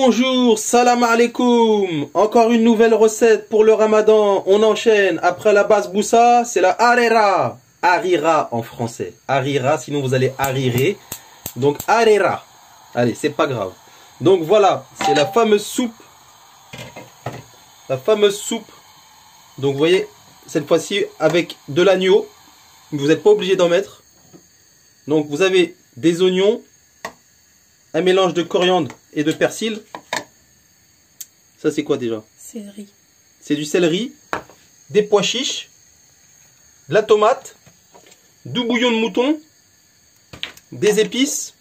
Bonjour, salam alaikum. Encore une nouvelle recette pour le ramadan. On enchaîne. Après la basboussa, c'est la harira. Harira en français. Harira, sinon vous allez harirer. Donc harira. Allez, c'est pas grave. Donc voilà, c'est la fameuse soupe. La fameuse soupe. Donc vous voyez, cette fois-ci avec de l'agneau. Vous n'êtes pas obligé d'en mettre. Donc vous avez des oignons, un mélange de coriandre et de persil. Ça c'est quoi déjà? Céleri. C'est du céleri, des pois chiches, de la tomate, du bouillon de mouton, des épices,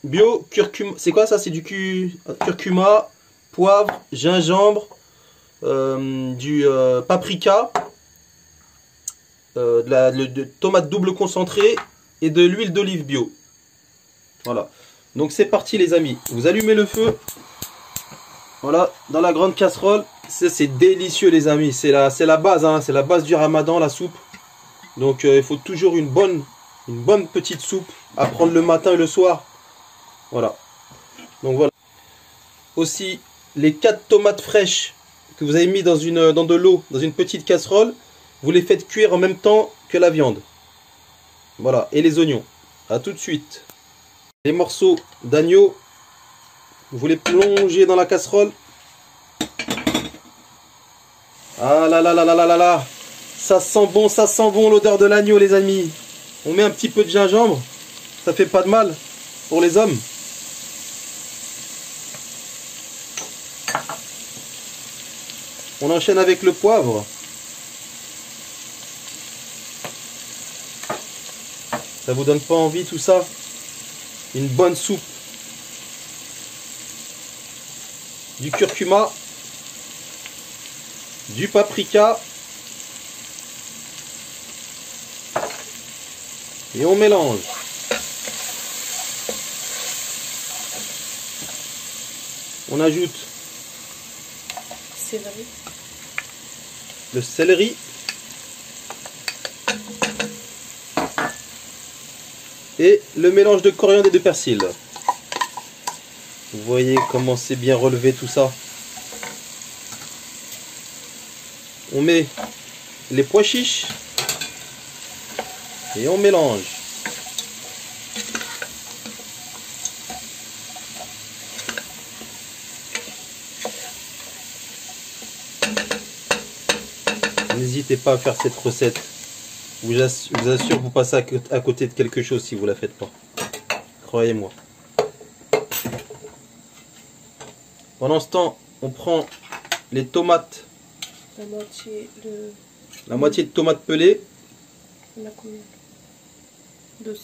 bio, curcuma. C'est quoi ça? C'est du curcuma, poivre, gingembre, du paprika, de tomate double concentrée et de l'huile d'olive bio. Voilà. Donc c'est parti les amis. Vous allumez le feu. Voilà, dans la grande casserole. C'est délicieux les amis. C'est la base, hein. C'est la base du ramadan, la soupe. Donc il faut toujours une bonne petite soupe à prendre le matin et le soir. Voilà. Donc voilà. Aussi, les 4 tomates fraîches que vous avez mis dans de l'eau, dans une petite casserole, vous les faites cuire en même temps que la viande. Voilà, et les oignons. A tout de suite. Les morceaux d'agneau, vous les plongez dans la casserole. Ah là là là là là là là. Ça sent bon l'odeur de l'agneau les amis. On met un petit peu de gingembre, ça fait pas de mal pour les hommes. On enchaîne avec le poivre. Ça vous donne pas envie tout ça? Une bonne soupe. Du curcuma. Du paprika. Et on mélange. On ajoute Céleri. le céleri. Et le mélange de coriandre et de persil. Vous voyez comment c'est bien relevé tout ça. On met les pois chiches. Et on mélange. N'hésitez pas à faire cette recette. Je vous assure que vous passez à côté de quelque chose si vous ne la faites pas. Croyez-moi. Pendant ce temps, on prend les tomates. La moitié de tomates pelées. On a combien? 200.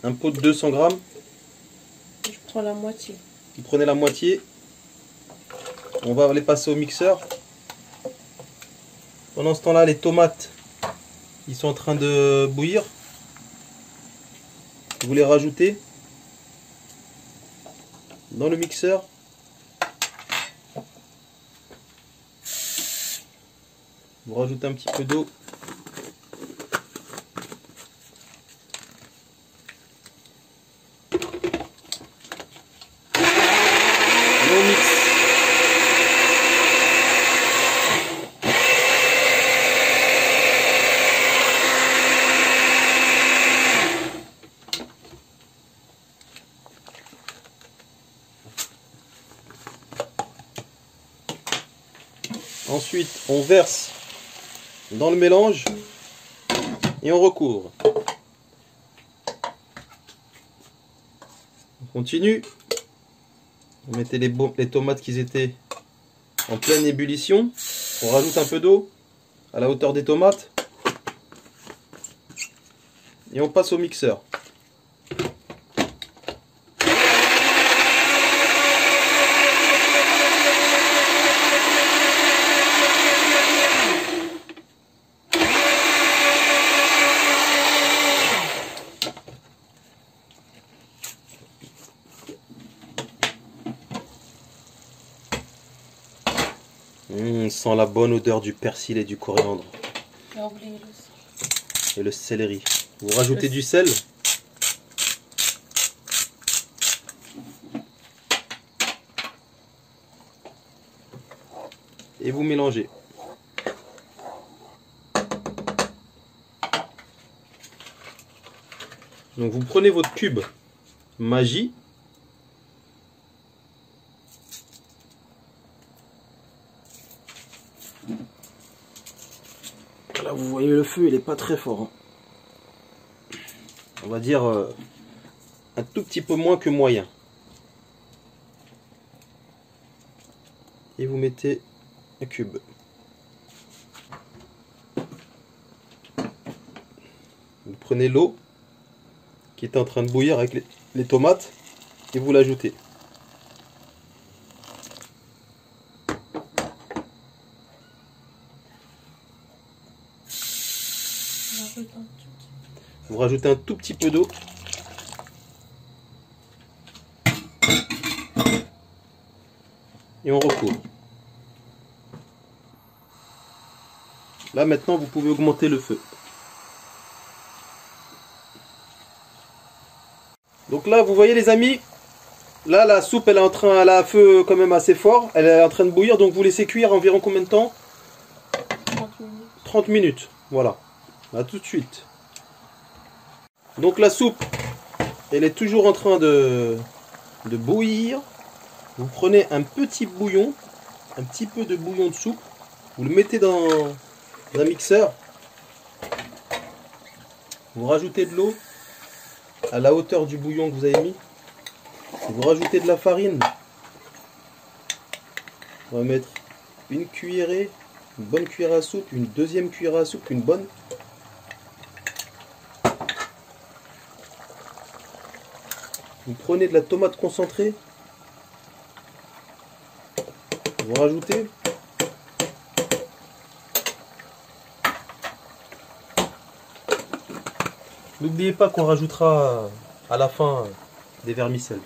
Un pot de 200 grammes. Je prends la moitié. Vous prenez la moitié. On va les passer au mixeur. Pendant ce temps-là, les tomates, ils sont en train de bouillir. Vous les rajoutez dans le mixeur. Vous rajoutez un petit peu d'eau. Et on mixe. Ensuite, on verse dans le mélange et on recouvre. On continue. Vous mettez les tomates qui étaient en pleine ébullition. On rajoute un peu d'eau à la hauteur des tomates. Et on passe au mixeur. On sent la bonne odeur du persil et du coriandre. Et le céleri. Vous rajoutez du sel. et vous mélangez. Donc vous prenez votre cube Maggi. Là vous voyez le feu, il n'est pas très fort. Hein. On va dire un tout petit peu moins que moyen. Et vous mettez un cube. Vous prenez l'eau qui est en train de bouillir avec les tomates et vous l'ajoutez. Vous rajoutez un tout petit peu d'eau. Et on recouvre. Là maintenant vous pouvez augmenter le feu. Donc là vous voyez les amis, là la soupe elle a un feu quand même assez fort, elle est en train de bouillir, donc vous laissez cuire environ combien de temps? 30 minutes. 30 minutes, voilà. À tout de suite. Donc la soupe, elle est toujours en train de bouillir. Vous prenez un petit bouillon, un petit peu de bouillon de soupe, vous le mettez dans un mixeur. Vous rajoutez de l'eau à la hauteur du bouillon que vous avez mis. Vous rajoutez de la farine. On va mettre une cuillerée, une bonne cuillère à soupe, une deuxième cuillère à soupe, une bonne. Vous prenez de la tomate concentrée. Vous rajoutez. N'oubliez pas qu'on rajoutera à la fin des vermicelles.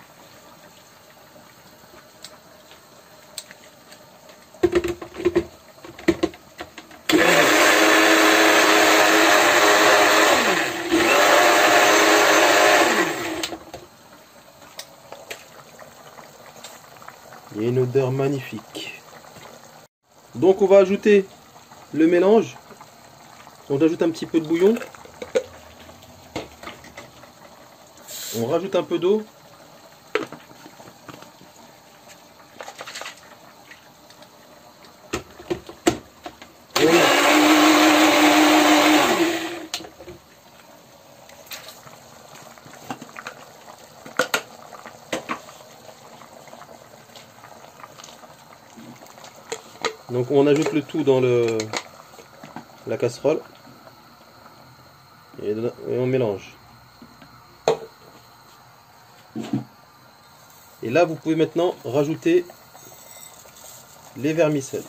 Il y a une odeur magnifique. Donc on va ajouter le mélange. On ajoute un petit peu de bouillon. On rajoute un peu d'eau. Donc on ajoute le tout dans la casserole et on mélange. Et là vous pouvez maintenant rajouter les vermicelles.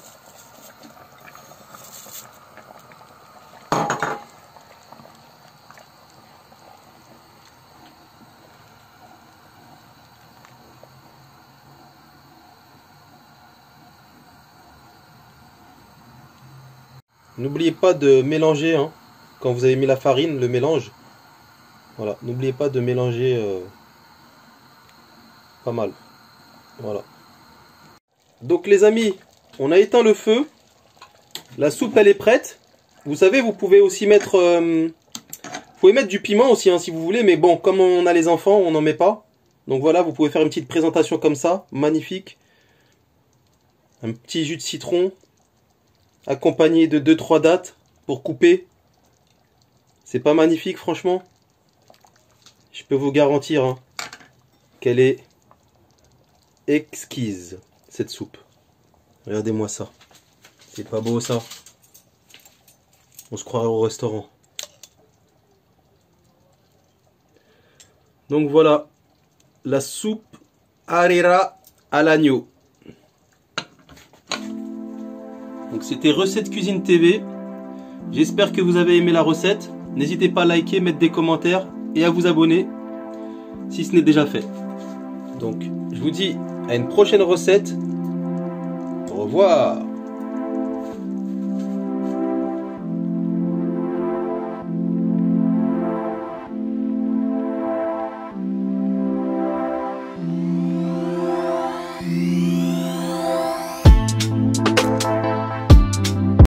N'oubliez pas de mélanger hein, quand vous avez mis la farine, le mélange. Voilà, n'oubliez pas de mélanger pas mal. Voilà. Donc les amis, on a éteint le feu. La soupe elle est prête. Vous savez, vous pouvez aussi mettre, vous pouvez mettre du piment aussi hein, si vous voulez. Mais bon, comme on a les enfants, on n'en met pas. Donc voilà, vous pouvez faire une petite présentation comme ça, magnifique. Un petit jus de citron. Accompagné de 2-3 dattes pour couper. C'est pas magnifique franchement. Je peux vous garantir hein, qu'elle est exquise cette soupe. Regardez-moi ça. C'est pas beau ça? On se croirait au restaurant. Donc voilà la soupe harira à l'agneau. Donc c'était Recette Cuisine TV. J'espère que vous avez aimé la recette. N'hésitez pas à liker, mettre des commentaires et à vous abonner si ce n'est déjà fait. Donc je vous dis à une prochaine recette. Au revoir.